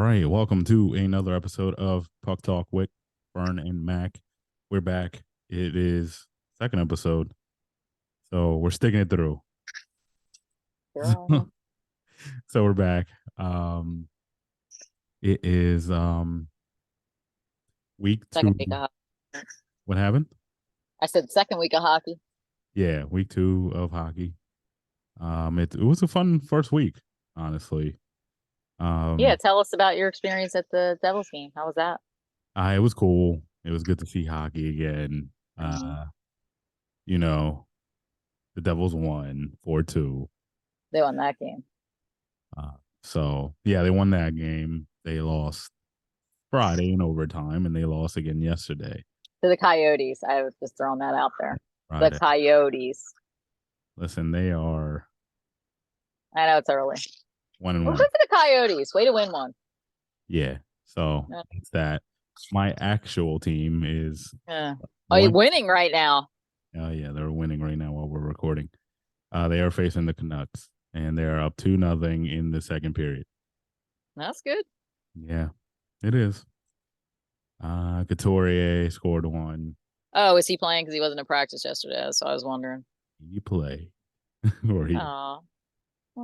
right, welcome to another episode of Puck Talk with Fern and Mac. We're back. It is second episode, so we're sticking it through. Girl. So we're back. It is week Second two. week of hockey. What happened? I said second week of hockey. Yeah, week two of hockey. It was a fun first week, honestly. Yeah, tell us about your experience at the Devils game. How was that? It was cool. It was good to see hockey again. Hmm. You know, the Devils won 4-2. They won that game. Uh, so yeah, they won that game. They lost Friday in overtime, and they lost again yesterday. To the Coyotes. I was just throwing that out there. The Friday. Coyotes. Listen, they are I know it's early. 1-1. Well, good for the Coyotes. Way to win one. Yeah. So it's that. My actual team is. Oh, you're winning right now. Oh yeah, they're winning right now while we're recording. They are facing the Canucks, and they're up 2-0 in the second period. That's good. Yeah, it is. Couturier scored one. Oh, is he playing? Because he wasn't in practice yesterday, so I was wondering. He play. or he. Oh,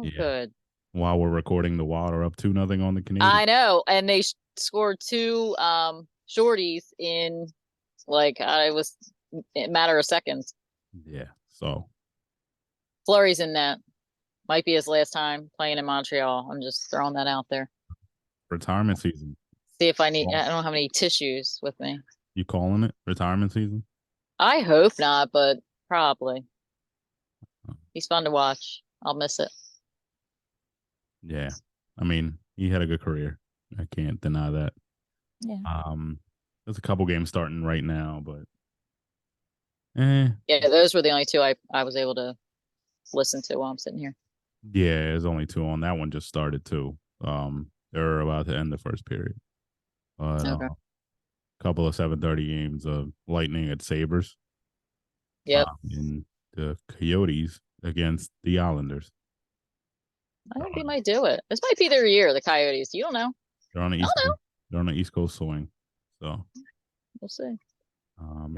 Yeah. good. While we're recording, the Wild are up 2-0 on the Canadiens. I know, and they scored two shorties in it was a matter of seconds. Yeah, so Fleury's in net. Might be his last time playing in Montreal. I'm just throwing that out there. retirement season. See if I don't have any tissues with me. You calling it retirement season? I hope not, but probably. He's fun to watch. I'll miss it. Yeah, I mean, he had a good career. I can't deny that. Yeah. There's a couple games starting right now, but yeah, those were the only two I was able to listen to while I'm sitting here. Yeah, there's only two on that one. Just started too. They're about to end the first period. But Okay. couple of 7:30 games of Lightning at Sabres. Yep. And the Coyotes against the Islanders. I think they might do it. This might be their year, the Coyotes. You don't know. They're on the East Coast. They're on the East Coast swing. So we'll see.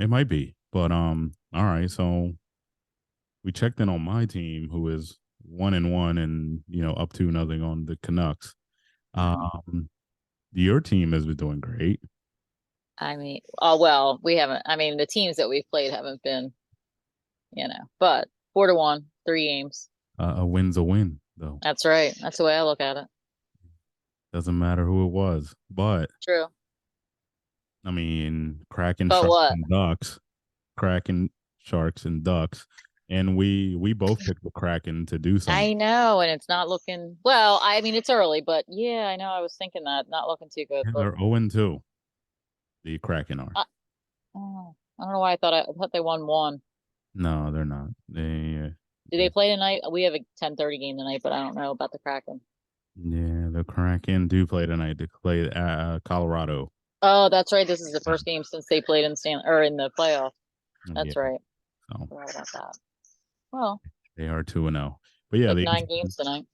It might be. But all right, so we checked in on my team, who is 1-1 and up 2-0 on the Canucks. Your team has been doing great. I mean, we haven't. I mean, the teams that we've played haven't been, but 4-1, 3 games. A win's a win, though. That's right. That's the way I look at it. Doesn't matter who it was, but true. I mean, Kraken, Sharks, and Ducks, and we both picked the Kraken to do something. I know, and it's not looking well. I mean, it's early, but yeah, I know. I was thinking that not looking too good. Yeah, but... they're 0-2. The Kraken are. I don't know why I thought they won one. No, they're not. Do they play tonight? We have a 10:30 game tonight, but I don't know about the Kraken. Yeah, the Kraken do play tonight. They play Colorado. Oh, that's right. This is the first game since they played in the playoff. That's right. So, about that. Well, they are 2-0. But yeah, 9 games tonight.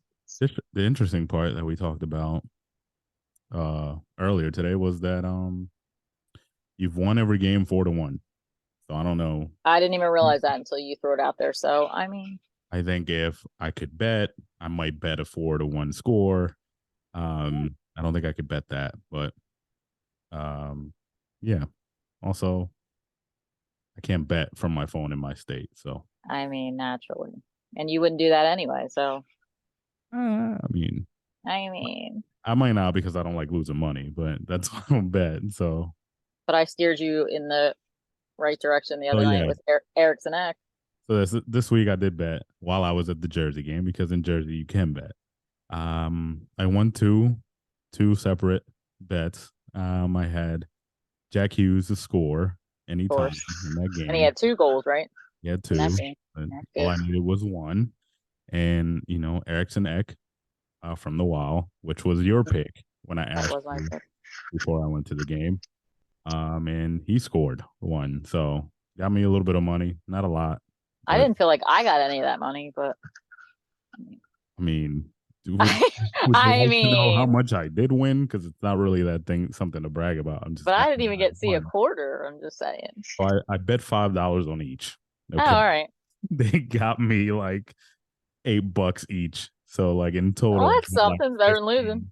The interesting part that we talked about earlier today was that you've won every game 4-1. So I don't know. I didn't even realize that until you threw it out there. So I mean, I think if I could bet, I might bet a 4-1 score. I don't think I could bet that, but yeah. Also, I can't bet from my phone in my state. So I mean, naturally, and you wouldn't do that anyway. So I mean, I might not because I don't like losing money, but that's why I don't bet. So, but I steered you in the right direction the other night with Erickson Ek. So this week I did bet while I was at the Jersey game, because in Jersey you can bet. I won two separate bets. I had Jack Hughes to score anytime in that game, and he had 2 goals, right? He had 2. All I needed was 1, and Erickson Ek from the Wild, which was your pick when I asked you before I went to the game. And he scored 1, so got me a little bit of money, not a lot. I didn't feel like I got any of that money, but I mean, Would you I like to know how mean, much I did win? Because it's not really that thing, something to brag about. I'm just but I happy didn't even that I get to see a won. quarter. I'm just saying. So I bet $5 on each. Oh, Okay. all right. They got me like $8 each. So like in Well, total, that's like something better than losing. 15.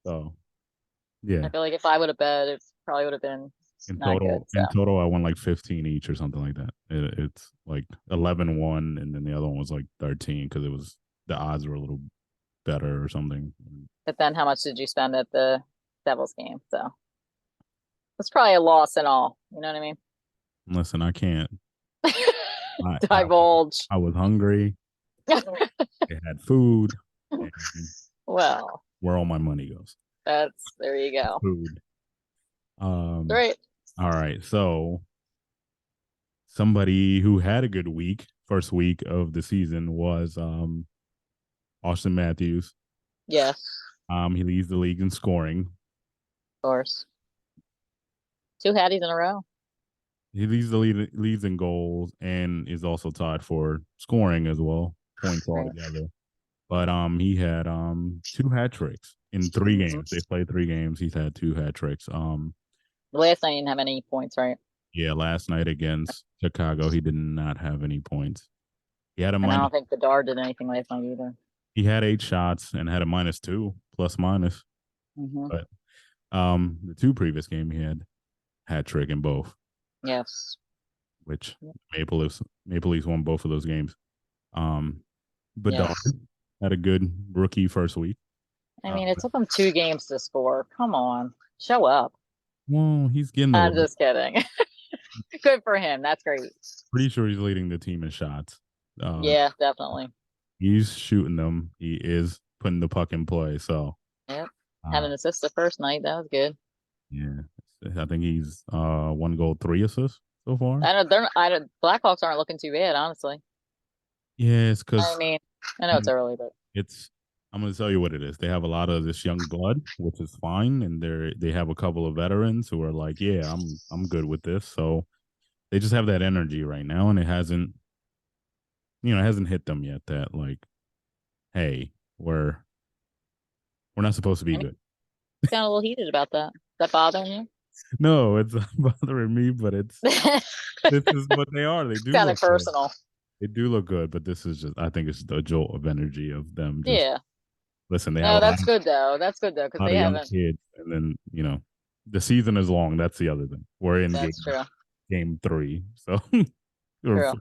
So I yeah. feel like if I would have bet, it probably would have been not good. So In total, I won like 15 each or something like that. It's like 11-1, and then the other one was like 13 because it was the odds were a little better or something. but then how much did you spend at the Devils game? So it's probably a loss in all. You know what I mean? Listen, I can't. I I, Divulge. I was hungry. They had food, and Well, where all my money goes, there you go. food. Um. Great. All right. So somebody who had a good week, first week of the season, was Austin Matthews. Yes, He leads the league in scoring. of course. Two Hatties in a row. He leads the leads in goals and is also tied for scoring as well, points Right. altogether. But he had two hat tricks in 3 games. They played 3 games. He's had two hat tricks. Last night he didn't have any points, right? Yeah, last night against Chicago, he did not have any points. He had a And I minus. don't think Bedard did anything last night either. He had 8 shots and had a -2 plus minus. Mm-hmm. But the two previous game he had hat trick in both, Yes. which Maple Leafs won both of those games. Bedard Yes. had a good rookie first week. I mean, it took him 2 games to score. Come on, show up. Well, he's getting the I'm just kidding. Good for him. That's great. pretty sure he's leading the team in shots. Yeah, definitely. He's shooting them. He is putting the puck in play. So, Yep. Had uh, an assist the first night. That was good. yeah, I think he's 1 goal, 3 assists so far. I know they're. I don't, Blackhawks aren't looking too bad, honestly. Yeah, it's I because mean, I know it's early, but it's. I'm going to tell you what it is. They have a lot of this young blood, which is fine, and they have a couple of veterans who are like, yeah, I'm good with this. So they just have that energy right now, and it hasn't hit them yet. That like, hey, we're not supposed to be I mean, good. got a little heated about that. Is that bothering you? No, it's not bothering me, but this is what they are. They do Kind of look good. personal. They do look good, but this is just I think it's the jolt of energy of them just Yeah. listen, they have No, that's good though. That's good though because a lot they of young haven't. kids and then, the season is long. That's the other thing. We're in That's true. game 3. So or True.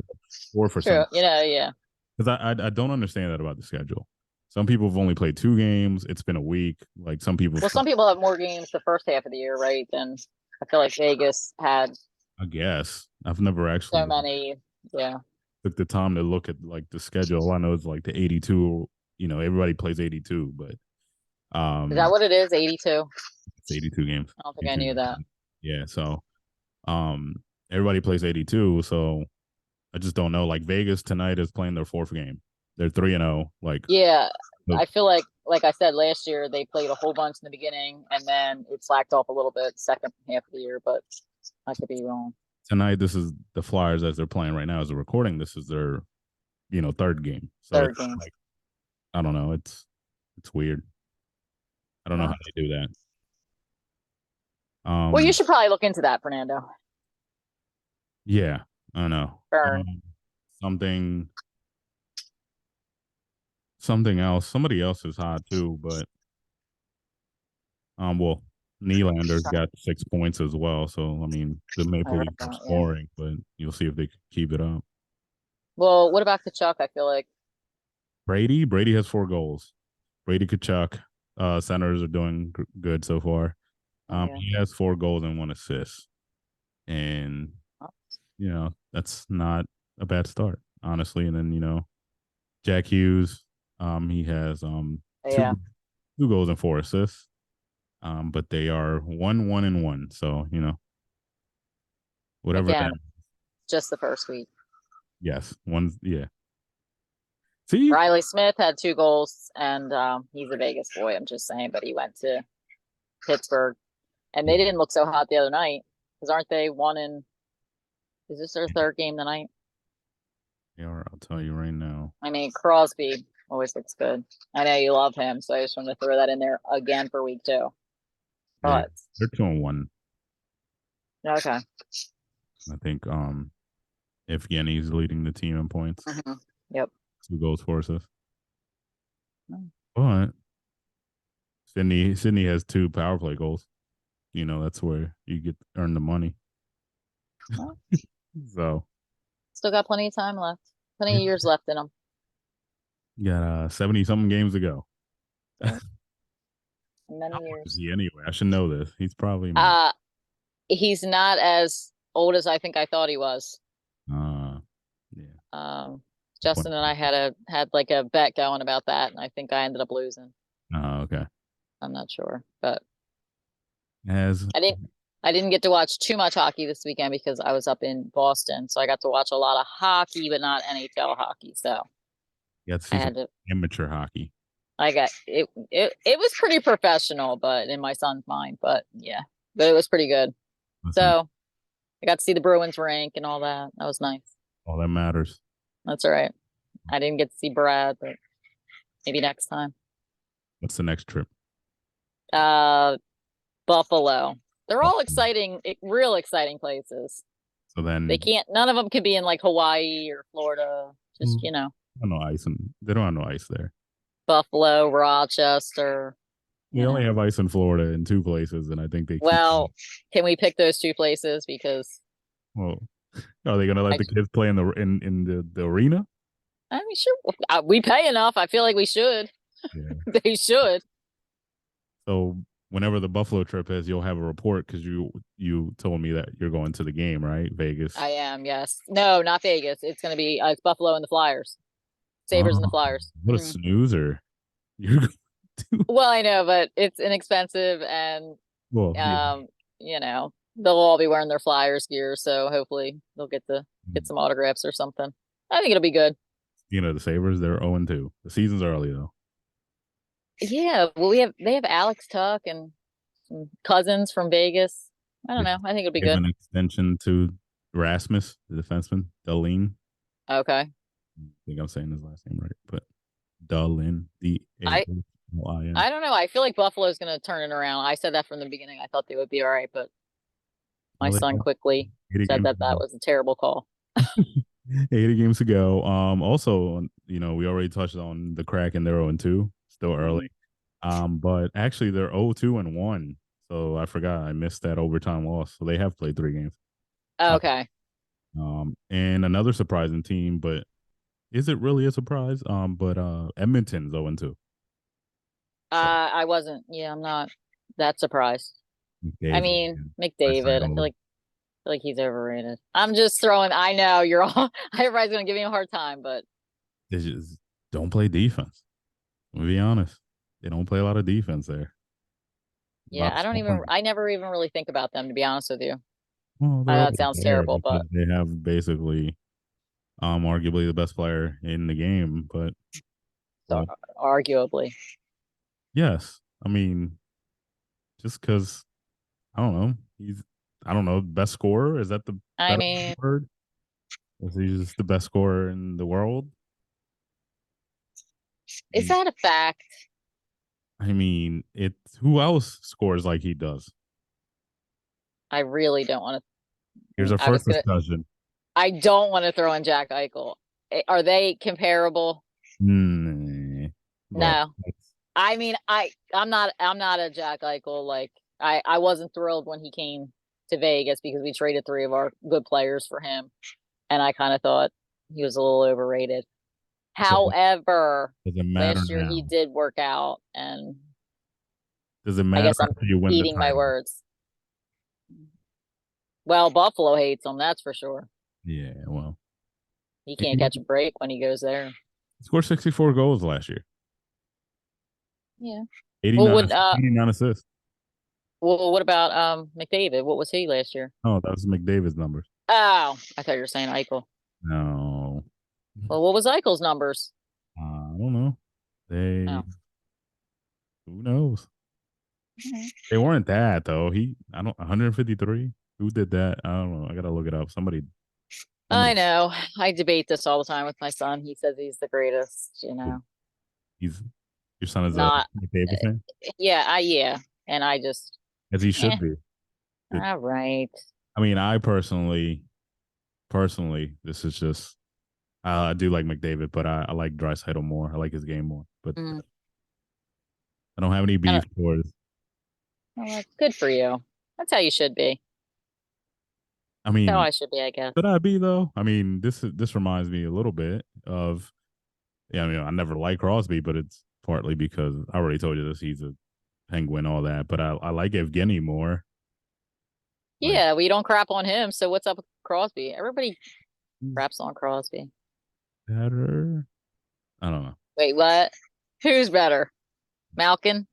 4 for True. some. Yeah. Because I don't understand that about the schedule. Some people have only played 2 games. It's been a week. Like some people Well, some people have more games the first half of the year, right? Than I feel like Vegas had I guess. I've never so actually many. Yeah. took the time to look at like the schedule. I know it's like the 82, everybody plays 82, but Is that what it is? 82. it's 82 games. I don't think I 82 knew games. that. Yeah, so um everybody plays 82, so I just don't know. Like Vegas tonight is playing their 4th game. They're 3-0. Like Yeah. the, I feel like I said last year, they played a whole bunch in the beginning and then it slacked off a little bit second half of the year, but I could be wrong. tonight this is the Flyers as they're playing right now as a recording. This is their 3rd game. So Third it's game. like I don't know. It's weird. I don't know how they do that. Well, you should probably look into that, Fernando. Yeah, I know. Fern. Something something else. Somebody else is hot too, but well, Nylander's got 6 points as well. So I mean, the I Maple heard Leafs are that, yeah. scoring, but you'll see if they can keep it up. Well, what about Kachuk? I feel like Brady has 4 goals. Brady Kachuk, Senators are doing good so far. yeah. He has 4 goals and 1 assist, and that's not a bad start, honestly. And then Jack Hughes, he has two Yeah. 2 goals and 4 assists. But they are 1-1-1. So whatever that. Again, just the first week. Yes, one. Yeah. See, Riley Smith had 2 goals, and he's a Vegas boy. I'm just saying, but he went to Pittsburgh, and they didn't look so hot the other night because aren't they one in? Is this their third game tonight? they are. I'll tell you right now. I mean, Crosby Always looks good. I know you love him, so I just wanted to throw that in there again for week 2. But they're 2-1. okay. I think if Yenny's leading the team in points. Mm-hmm. Yep. 2 goals for us. But Sydney has 2 power play goals. You know, that's where you get earn the money. Well, so still got plenty of time left. Plenty of years left in them. You got 70 something games to go. Many How old years. is he anyway? I should know this. He's probably he's not as old as I think I thought he was. Yeah. Justin and I had like a bet going about that, and I think I ended up losing. Oh, okay. I'm not sure, but As I didn't get to watch too much hockey this weekend because I was up in Boston, so I got to watch a lot of hockey, but not NHL hockey. So you got to see some amateur hockey. I got it. It was pretty professional, but in my son's mind. But yeah, but it was pretty good. So I got to see the Bruins rank and all that. That was nice. All that matters. That's all right. I didn't get to see Brad, but maybe next time. What's the next trip? Buffalo. They're all exciting, real exciting places. So then none of them could be in like Hawaii or Florida. Just, you know. They don't have no ice there. Buffalo, Rochester. They only have ice in Florida in 2 places, and I think they. Well, can we pick those 2 places? Because. Well, are they going to let the kids play in the arena? I mean, sure. We pay enough. I feel like we should. Yeah. They should. So whenever the Buffalo trip is, you'll have a report because you told me that you're going to the game, right? Vegas. I am. Yes. No, not Vegas. It's going to be it's Buffalo and the Flyers. Sabres and the Flyers. What a snoozer! You're going to. Well, I know, but it's inexpensive, and you know, they'll all be wearing their Flyers gear, so hopefully they'll get some autographs or something. I think it'll be good. You know, the Sabres, they're 0-2. The season's early though. Yeah, well, they have Alex Tuck and some cousins from Vegas. I don't know. I think it'll be good. An extension to Rasmus, the defenseman, Dahlin. Okay. I think I'm saying his last name right, but Dahlin, I don't know. I feel like Buffalo's going to turn it around. I said that from the beginning. I thought they would be all right, but my son quickly said that was a terrible call. 80 games to go. Also, you know, we already touched on the Kraken. They're 0-2, still early. But actually, they're 0-2-1. So I forgot I missed that overtime loss. So they have played 3 games. Okay. And another surprising team, but is it really a surprise? But Edmonton's 0-2. I wasn't. Yeah, I'm not that surprised. I mean, McDavid. I feel like he's overrated. I'm just throwing. I know you're all. Everybody's gonna give me a hard time, but they just don't play defense. Let me be honest. They don't play a lot of defense there. Yeah, I never even really think about them, to be honest with you. Well, that sounds terrible, but they have basically, arguably the best player in the game, but arguably, yes. I mean, just because I don't know, best scorer. Is that the word? Is he just the best scorer in the world? Is that a fact? I mean, who else scores like he does? I really don't want to. Here's our first discussion. I don't want to throw in Jack Eichel. Are they comparable? No. I mean, I'm not a Jack Eichel. Like I wasn't thrilled when he came to Vegas because we traded 3 of our good players for him, and I kind of thought he was a little overrated. However, last year he did work out, and does it matter? I guess I'm eating my words. Well, Buffalo hates him, that's for sure. Yeah, well, he can't catch a break when he goes there. He scored 64 goals last year. Yeah, 89 assists. Well, what about McDavid? What was he last year? Oh, that was McDavid's numbers. Oh, I thought you were saying Eichel. No. Well, what was Eichel's numbers? I don't know. Who knows? Mm-hmm. They weren't that though. 153. Who did that? I don't know. I gotta look it up. Somebody. I know. I debate this all the time with my son. He says he's the greatest. You know. He's your son is a Not, McDavid fan, yeah, yeah. And I just, as he eh, should be. all right. I mean, I personally, this is just I do like McDavid, but I like Draisaitl more. I like his game more, but Mm, I don't have any I beef don't, towards. well, that's good for you. That's how you should be. I That's how mean, I should be, I guess. should I be though? I mean, this reminds me a little bit of. Yeah, I mean, I never liked Crosby, but it's partly because I already told you this. He's a Penguin, all that, but I like Evgeny more. Like Yeah, we don't crap on him. So what's up with Crosby? Everybody craps on Crosby. better. I don't know. Wait, what? Who's better? Malkin?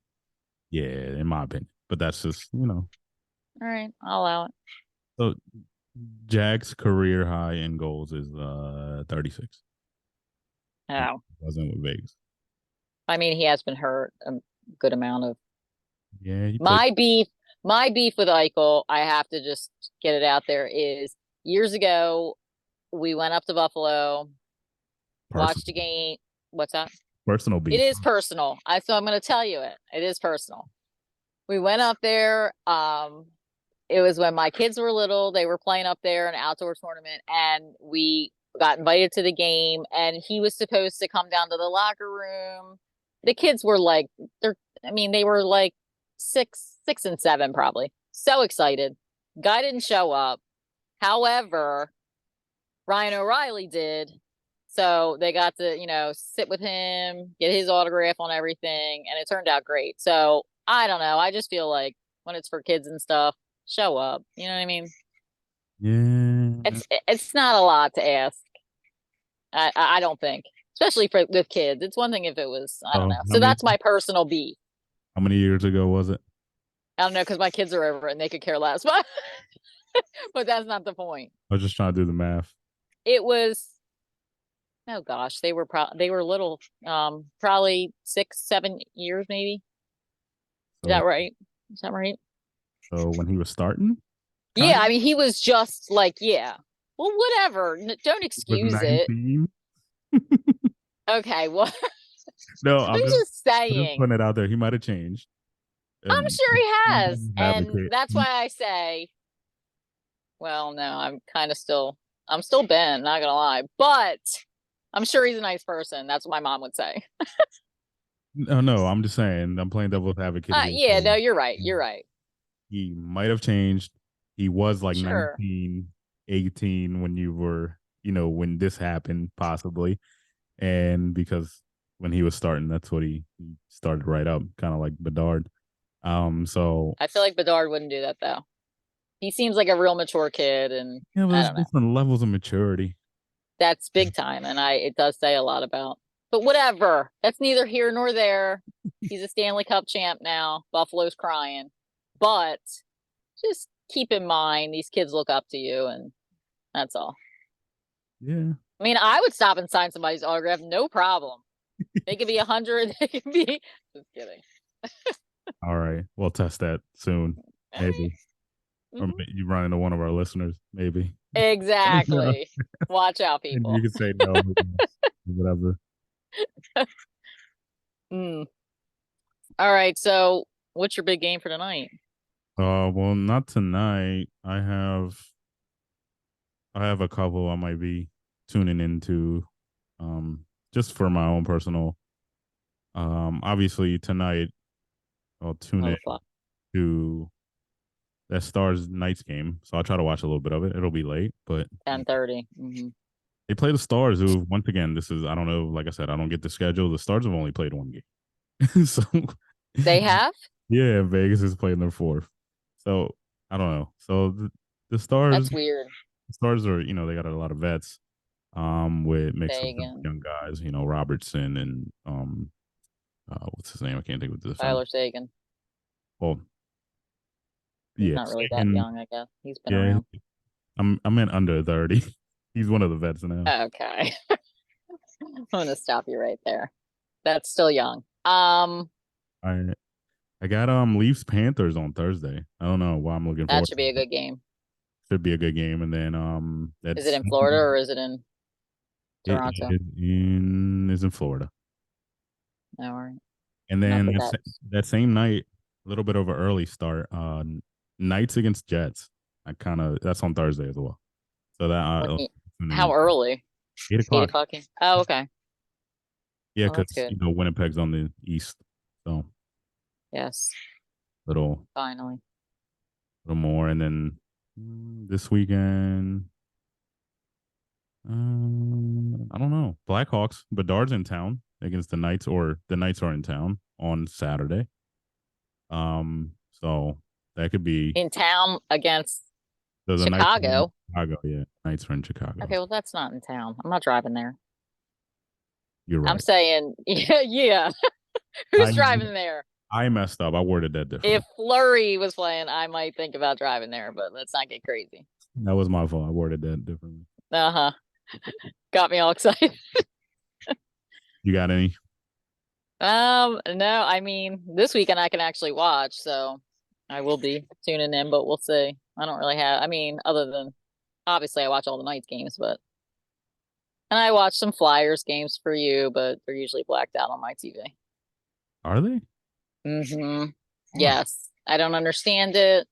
Yeah, in my opinion, but that's just All right, I'll allow it. So Jack's career high in goals is 36. It Oh, wasn't with Vegas. I mean, he has been hurt a good amount of Yeah, he played my beef. My beef with Eichel, I have to just get it out there, is years ago we went up to Buffalo, watched a personal game. What's that? personal It beef. is personal. So I'm going to tell you it. It is personal. We went up there. It was when my kids were little. They were playing up there in an outdoor tournament, and we got invited to the game. And he was supposed to come down to the locker room. The kids were like, I mean, they were like 6 and 7, probably. So excited. Guy didn't show up. However, Ryan O'Reilly did. So they got to, sit with him, get his autograph on everything, and it turned out great. So I don't know. I just feel like when it's for kids and stuff, show up. You know what I mean? Yeah. It's not a lot to ask. I don't think, especially for with kids. It's one thing if it was, I don't Oh, know. So that's my personal beef. how many years ago was it? I don't know because my kids are over it and they could care less, but that's not the point. I was just trying to do the math. It was, oh gosh, they were little, probably 6, 7 years maybe. Is So that right? Is that right? so when he was starting, Yeah, kind I mean, he was just like, yeah. Well, whatever. Don't with excuse it. 19. Okay, well, No, I'm just I'm just saying. putting it out there. He might have changed. I'm And sure he he has. doesn't have a And kid. that's why I say, well, no, I'm still Ben, not gonna lie. But I'm sure he's a nice person. That's what my mom would say. No, no, I'm just saying. I'm playing devil's advocate here. Yeah, no, you're right. You're right. He might have changed. He was like Sure. 19, 18 when you were, when this happened, possibly. And because when he was starting, that's what he started right up, kind of like Bedard. So I feel like Bedard wouldn't do that though. He seems like a real mature kid, and yeah, but I there's don't know. different levels of maturity. That's big time, and it does say a lot about. But whatever. That's neither here nor there. He's a Stanley Cup champ now. Buffalo's crying. But just keep in mind these kids look up to you, and that's all. Yeah. I mean, I would stop and sign somebody's autograph, no problem. They could be 100. They could be. Just kidding. All right. We'll test that soon, maybe. Or Mhm. you run into one of our listeners, maybe. Yeah. Exactly. Watch out, And you people. can say no, whatever. Mm. All right. So, what's your big game for tonight? Well, not tonight. I have a couple I might be tuning into, just for my own personal. Obviously tonight I'll tune in Oh, fuck. to that Stars Knights game, so I'll try to watch a little bit of it. It'll be late, but 10:30. Mm-hmm. they play the Stars, who once again, this is I don't know. Like I said, I don't get the schedule. The Stars have only played one game, so They have? yeah, Vegas is playing their fourth. So I don't know. So the Stars, That's weird. the Stars are they got a lot of vets, with mixed with the Sagan. young guys, Robertson and what's his name? I can't think of the defense. Tyler Sagan. Well, He's yeah, not really that Sagan, young, I guess. He's been yeah, around. I meant under 30. He's one of the vets now. Okay. I'm gonna stop you right there. That's still young. I I got Leafs Panthers on Thursday. I don't know why I'm looking That forward should to be a it. good game. Should be a good game. And then Is it that's in Florida or is it in it Toronto? is in Florida. All right. And Enough then of that. that same night, a little bit of an early start. Knights against Jets. That's on Thursday as well. So that How early? 8 o'clock. 8 o'clock. Oh, okay. Yeah, Well, that's because good. Winnipeg's on the east, so Yes. little Finally. little more. And then this weekend, I don't know. Blackhawks, Bedard's in town against the Knights, or the Knights are in town on Saturday. So that could be In town against the Knights are in Chicago. Chicago. Yeah, Knights are in Chicago. Okay, well, that's not in town. I'm not driving there. You're I'm right. saying, yeah, yeah. Who's I driving there? I messed up. I worded that If differently. Flurry was playing, I might think about driving there, but let's not get crazy. That was my fault. I worded that differently. Uh-huh. Got me all excited. You got any? No, I mean, this weekend I can actually watch, so I will be tuning in, but we'll see. I don't really have, I mean, other than obviously I watch all the Knights games, but and I watch some Flyers games for you, but they're usually blacked out on my TV. Are they? Mm-hmm. Why? Yes. I don't understand it.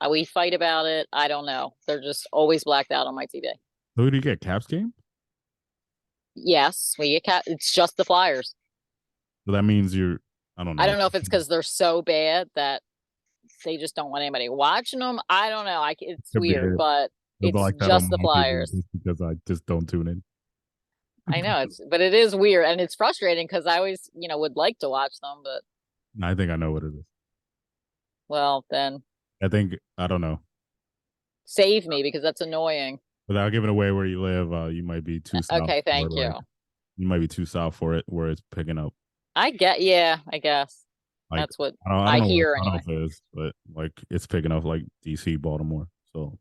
We fight about it. I don't know. They're just always blacked out on my TV. Who do you get? Caps game? Yes, it's just the Flyers. So that means you're. I don't I know. don't know if it's because they're so bad that they just don't want anybody watching them. I don't know. It's Could be weird, it. but It'll be it's like that on just the my TV Flyers. just because I just don't tune in. I know but it is weird and it's frustrating because I always, would like to watch them, but I think I know what it is. well, then I think I don't know. save me because that's annoying. Without giving away where you live, you might be too south Okay, for thank you. like you might be too south for it where it's picking up. Yeah, I guess Like that's what I I don't know what hear a anyway. cutoff is, but like it's picking up like DC, Baltimore. So,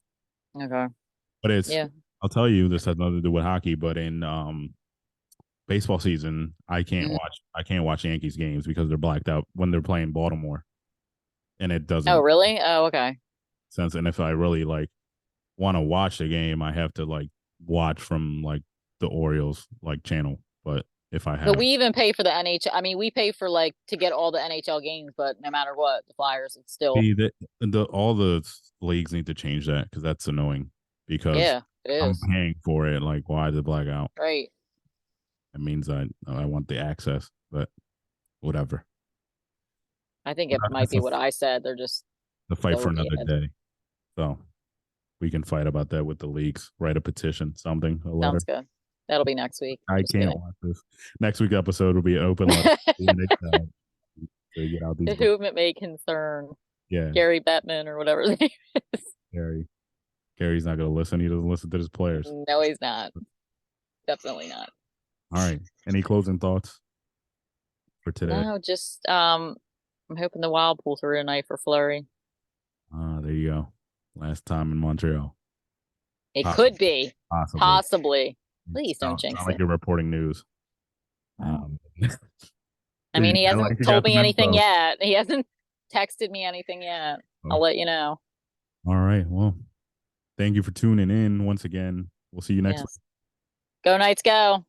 Okay. but Yeah. I'll tell you, this has nothing to do with hockey, but in baseball season, Mhm. I can't watch Yankees games because they're blacked out when they're playing Baltimore, and it Oh, doesn't really? Oh, okay. sense. And if I really like want to watch the game, I have to like watch from like the Orioles like channel. But if I But have we even pay for the NHL. I mean, we pay for like to get all the NHL games, but no matter what, the Flyers, it's still, see the all the leagues need to change that because that's annoying because yeah, it I'm is. paying for it. Like, why the blackout? Right. It means I want the access, but whatever. I think But it might that's be what I said. They're just a fight so for another bad. day. So we can fight about that with the leagues. Write a petition, something, a letter. Sounds good. That'll be next week. I Just can't kidding. watch this. Next week episode will be an open letter to get out these To books. whom it may concern, Yeah, Gary Bettman or whatever his name is. Gary. Gary's not going to listen. He doesn't listen to his players. No, he's not. Definitely not. All right. Any closing thoughts for today? No, just I'm hoping the Wild pull through tonight for Flurry. There you go. Last time in Montreal. It Possibly. could be. Possibly. Possibly. Please don't jinx like it. you're reporting news. I mean, he hasn't like you told got me some anything info. yet. He hasn't texted me anything yet. I'll let you know. All right. Well, thank you for tuning in once again. We'll see you next week. Yes. Go Knights, go.